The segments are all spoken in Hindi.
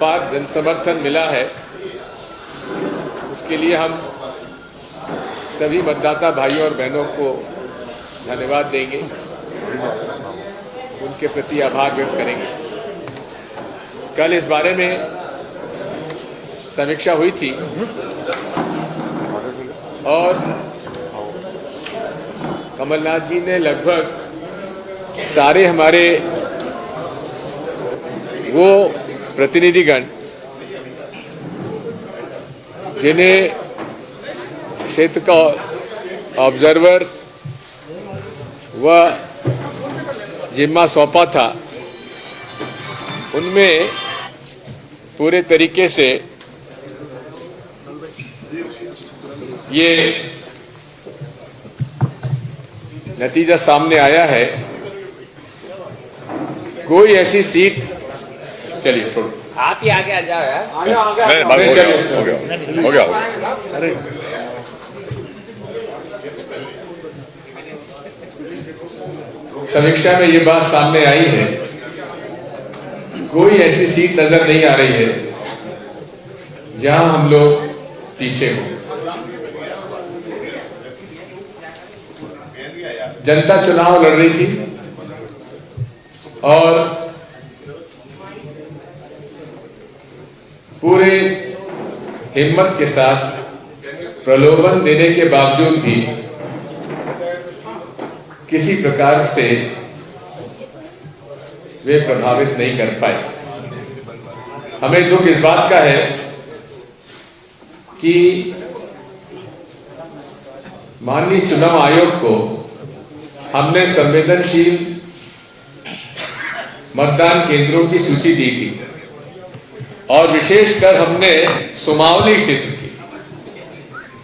पार जन समर्थन मिला है, उसके लिए हम सभी मतदाता भाइयों और बहनों को धन्यवाद देंगे, उनके प्रति आभार व्यक्त करेंगे। कल इस बारे में समीक्षा हुई थी और कमलनाथ जी ने लगभग सारे हमारे वो प्रतिनिधिगण जिन्हें क्षेत्र का ऑब्जर्वर व जिम्मा सौंपा था, उनमें पूरे तरीके से ये नतीजा सामने आया है। कोई ऐसी सीट, चलिए थोड़ा आप ही आगे आ जाओ यार। हो गया। अरे समीक्षा में ये बात सामने आई है, कोई ऐसी सीट नजर नहीं आ रही है जहां हम लोग पीछे हो। जनता चुनाव लड़ रही थी और पूरे हिम्मत के साथ प्रलोभन देने के बावजूद भी किसी प्रकार से वे प्रभावित नहीं कर पाए। हमें दुख इस बात का है कि माननीय चुनाव आयोग को हमने संवेदनशील मतदान केंद्रों की सूची दी थी और विशेषकर हमने सुमावली क्षेत्र की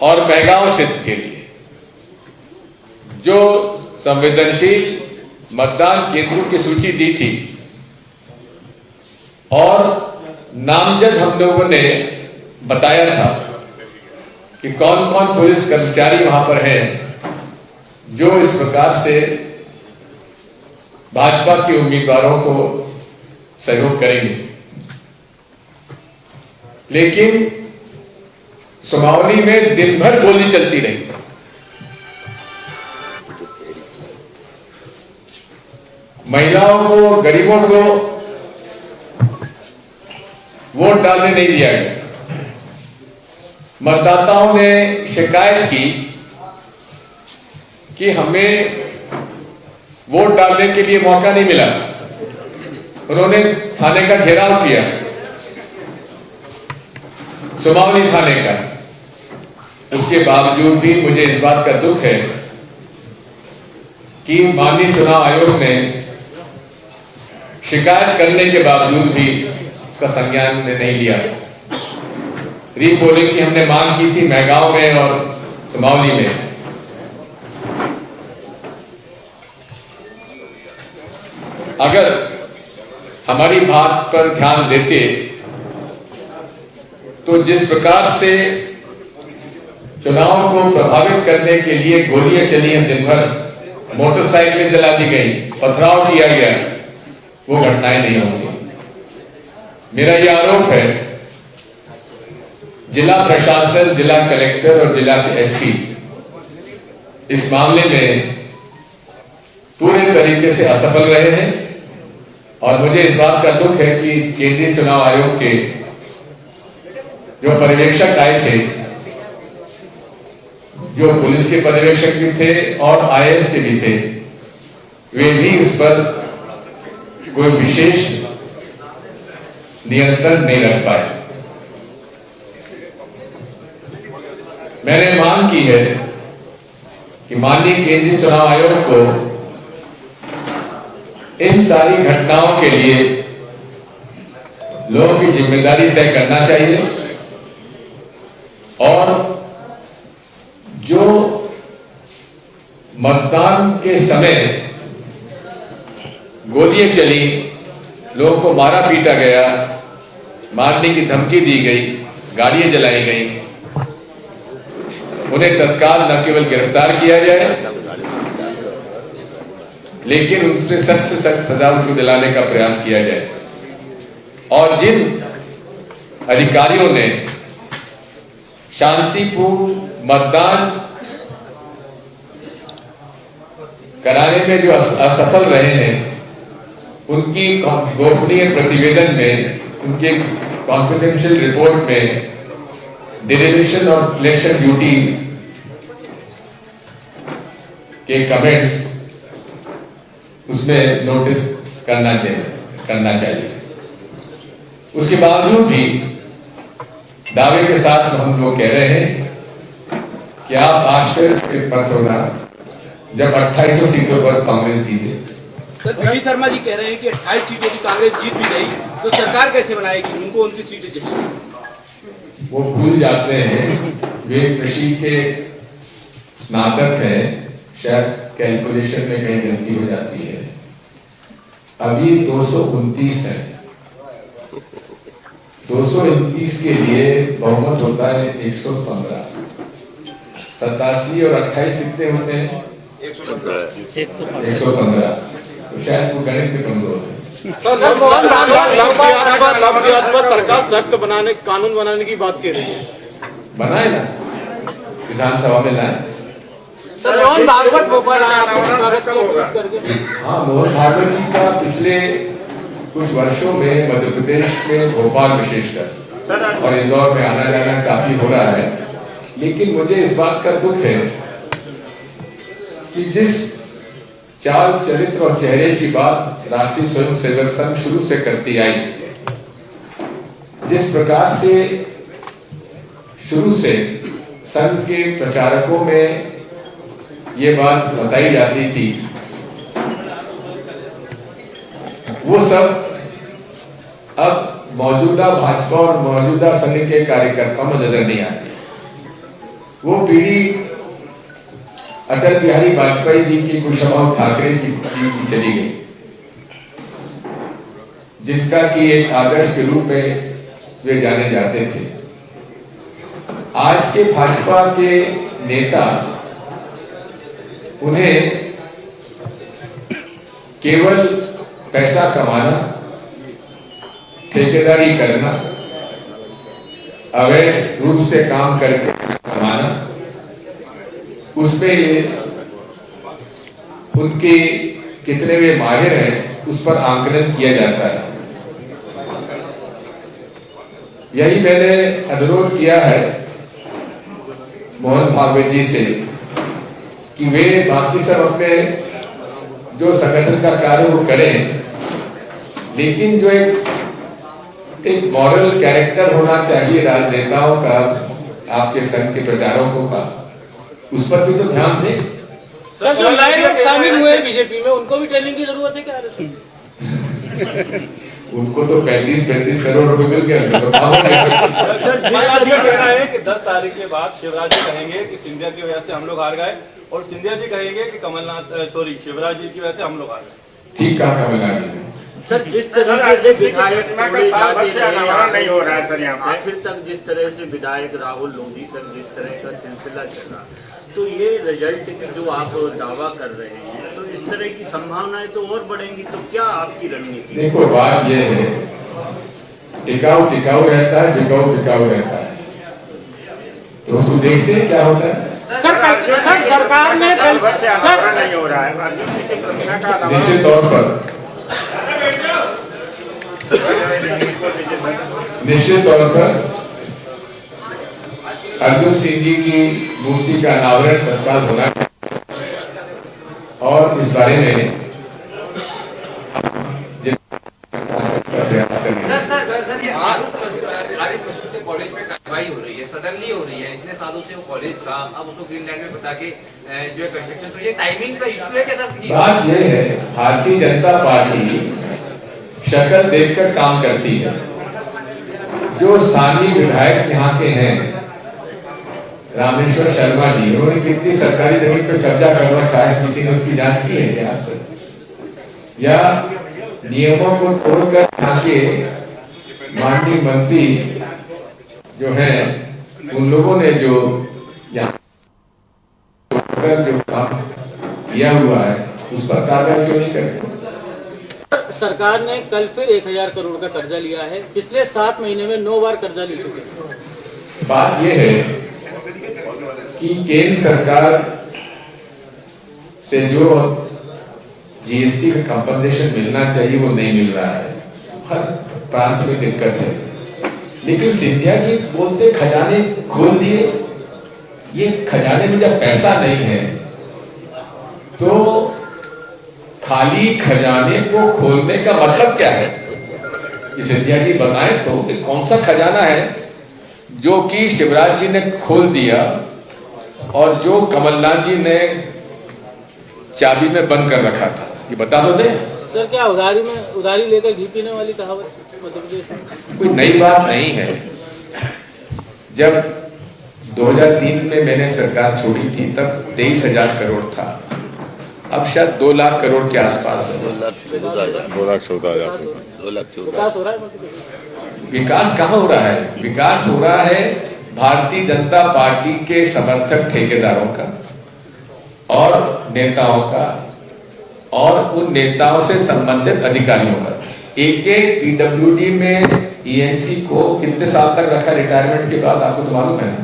और महगांव क्षेत्र के लिए जो संवेदनशील मतदान केंद्रों की सूची दी थी और नामजद हम लोगों ने बताया था कि कौन कौन पुलिस कर्मचारी वहां पर हैं जो इस प्रकार से भाजपा के उम्मीदवारों को सहयोग करेंगे। लेकिन सुमावली में दिन भर गोली चलती रही। महिलाओं को, गरीबों को वोट डालने नहीं दिया गया। मतदाताओं ने शिकायत की कि हमें वोट डालने के लिए मौका नहीं मिला। उन्होंने थाने का घेराव किया, सुमावली थाने का। उसके बावजूद भी मुझे इस बात का दुख है कि माननीय चुनाव आयोग ने शिकायत करने के बावजूद भी उसका संज्ञान नहीं लिया। रीपोलिंग की हमने मांग की थी महगांव में और सुमावली में। अगर हमारी बात पर ध्यान देते तो जिस प्रकार से चुनाव को प्रभावित करने के लिए गोलियां चली हैं, दिन भर मोटरसाइकिलें जला दी गई, पथराव किया गया, वो घटनाएं नहीं होती। मेरा यह आरोप है, जिला प्रशासन, जिला कलेक्टर और जिला एसपी इस मामले में पूरे तरीके से असफल रहे हैं। और मुझे इस बात का दुख है कि केंद्रीय चुनाव आयोग के जो पर्यवेक्षक आए थे, जो पुलिस के पर्यवेक्षक भी थे और आईएएस के भी थे, वे भी इस पर कोई विशेष नियंत्रण नहीं रख पाए। मैंने मांग की है कि माननीय केंद्रीय चुनाव आयोग को इन सारी घटनाओं के लिए लोगों की जिम्मेदारी तय करना चाहिए और जो मतदान के समय गोलियां चली, लोगों को मारा पीटा गया, मारने की धमकी दी गई, गाड़ियां जलाई गई, उन्हें तत्काल न केवल गिरफ्तार किया जाए लेकिन उनसे सख्त से सख्त सजा उनको दिलाने का प्रयास किया जाए। और जिन अधिकारियों ने शांतिपूर्ण मतदान कराने में जो असफल रहे हैं, उनकी गोपनीय प्रतिवेदन में, उनके कॉन्फिडेंशियल रिपोर्ट में डिरेवेशन और इलेक्शन ड्यूटी के कमेंट्स उसमें नोटिस करना चाहिए। उसके बावजूद भी दावे के साथ हम लोग कह रहे हैं कि आप आश्चर्यचकित मत होना जब 2800 सीटों पर कांग्रेस जीते। सर वी शर्मा जी कह रहे हैं कि 28 सीटों की कांग्रेस जीत भी गई तो सरकार कैसे बनाएगी, उनको 29 सीटें चाहिए। वो भूल जाते हैं, वे कृषि के स्नातक हैं, शायद कैलकुलेशन में कहीं गलती हो जाती है। अभी 229 है, 229 के लिए बहुमत होता है 115, 87 और 28 कितने होते हैं? 115। तो शायद वो गणित में कमजोर है। सरकार सख्त बनाने, कानून बनाने की बात कह रही है। बनाए ना, विधानसभा में लाए। मोहन भागवत भोपाल हाँ, मोहन भागवत जी का पिछले कुछ वर्षों में मध्य प्रदेश में, भोपाल विशेषकर और इंदौर में आना जाना काफी हो रहा है। लेकिन मुझे इस बात का दुख है कि जिस चाल, चरित्र और चेहरे की बात राष्ट्रीय स्वयंसेवक संघ शुरू से करती आई, जिस प्रकार से शुरू से संघ के प्रचारकों में ये बात बताई जाती थी, वो सब अब मौजूदा भाजपा और मौजूदा संघ के कार्यकर्ताओं में नजर नहीं आती। वो पीढ़ी अटल बिहारी वाजपेयी जी की, कुशवाहा ठाकरे जी की चली गई, जिनका की एक आदर्श के रूप में वे जाने जाते थे। आज के भाजपा के नेता उन्हें केवल पैसा कमाना, ठेकेदारी करना, अवैध रूप से काम करके कमाना, उसमें उनके कितने वे माहिर हैं उस पर आंकलन किया जाता है। यही मैंने अनुरोध किया है मोहन भागवत जी से कि वे बाकी सब अपने जो संगठन का कार्य वो करें, लेकिन जो एक मॉरल कैरेक्टर होना चाहिए राजनेताओं का, आपके संघ के प्रचारकों का, उस पर भी तो ध्यान दें। सर जो नए लोग शामिल हुए बीजेपी में, उनको भी ट्रेनिंग की जरूरत है क्या? उनको तो 35-35 करोड़ रुपए मिल गया। कह रहा है कि 10 तारीख के बाद शिवराज जी कहेंगे कि सिंधिया की वजह से हम लोग हार गए, और सिंधिया जी कहेंगे कि शिवराज जी की वजह से हम लोग हार गए। ठीक कहा कमलनाथ जी। सर जिस तरीके से विधायक नहीं हो रहा है सर, यहाँ पे आखिर तक जिस तरह से विधायक राहुल लोधी तक जिस तरह का सिलसिला चला, तो ये रिजल्ट की जो आप दावा कर रहे हैं, तो इस तरह की संभावनाएं तो और बढ़ेंगी। तो क्या आपकी रणनीति? देखो, बात ये है, टिकाऊ टिकाऊ रहता है, बिकाऊ बिकाऊ रहता है। तो उसको देखते हैं क्या होता है। सरकार में नहीं हो रहा है निश्चित तौर पर, निश्चित तौर पर अर्जुन सिंह जी की मूर्ति का अनावरण तत्काल होना और इस बारे में प्रयास करेंगे। सर ये आर्य प्रस्तुत कॉलेज में कार्रवाई हो रही है, सडनली हो रही है। इतने सालों से वो कॉलेज था, अब उसको ग्रीन लैंड में बता के जो है कंस्ट्रक्शन, तो ये टाइमिंग का इशू है क्या सर? बात ये है, भारतीय जनता पार्टी शक्ल देखकर काम करती है। जो स्थानीय विधायक यहाँ के हैं, रामेश्वर शर्मा जी, उन्होंने कितनी सरकारी जमीन पर कब्जा कर रखा है, किसी ने उसकी जांच की है क्या आज तक? या नियमों को तोड़कर यहाँ के माननीय मंत्री जो हैं, उन लोगों ने जो यहाँ जो काम किया हुआ है, उस पर कार्रवाई क्यों नहीं करते? सरकार ने कल फिर 1000 करोड़ का कर्जा लिया है। पिछले 7 महीने में 9 बार कर्जा ले चुके हैं। बात यह है कि केंद्र सरकार से जो जीएसटी का कंपनसेशन मिलना चाहिए वो नहीं मिल रहा है। हर प्रांत में दिक्कत है। लेकिन सिंधिया जी बोलते खजाने खोल दिए। ये खजाने में जब पैसा नहीं है तो खाली खजाने को खोलने का मतलब क्या है? ये सिंधिया जी बताएं तो कि कौन सा खजाना है जो कि शिवराज जी ने खोल दिया और जो कमलनाथ जी ने चाबी में बंद कर रखा था, ये बता दो दे। सर क्या उधारी लेकर घी पीने वाली कहावत मध्य प्रदेश में कोई नई बात नहीं है। जब 2003 में मैंने सरकार छोड़ी थी तब 23,000 करोड़ था। अब शायद 2 लाख करोड़ के आसपास है। 2,14,000 विकास हो रहा है मध्य प्रदेश। विकास कहाँ हो रहा है? विकास हो रहा है भारतीय जनता पार्टी के समर्थक ठेकेदारों का और नेताओं का और उन नेताओं से संबंधित अधिकारियों का। एक पीडब्ल्यूडी में ईएनसी को कितने साल तक रखा रिटायरमेंट के बाद, आपको तो मालूम है ना?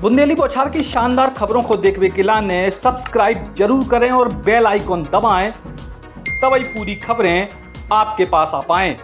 बुंदेली बौछार की शानदार खबरों को देखने के लिए सब्सक्राइब जरूर करें और बेल आइकॉन दबाएं, तभी पूरी खबरें आपके पास आ पाएं।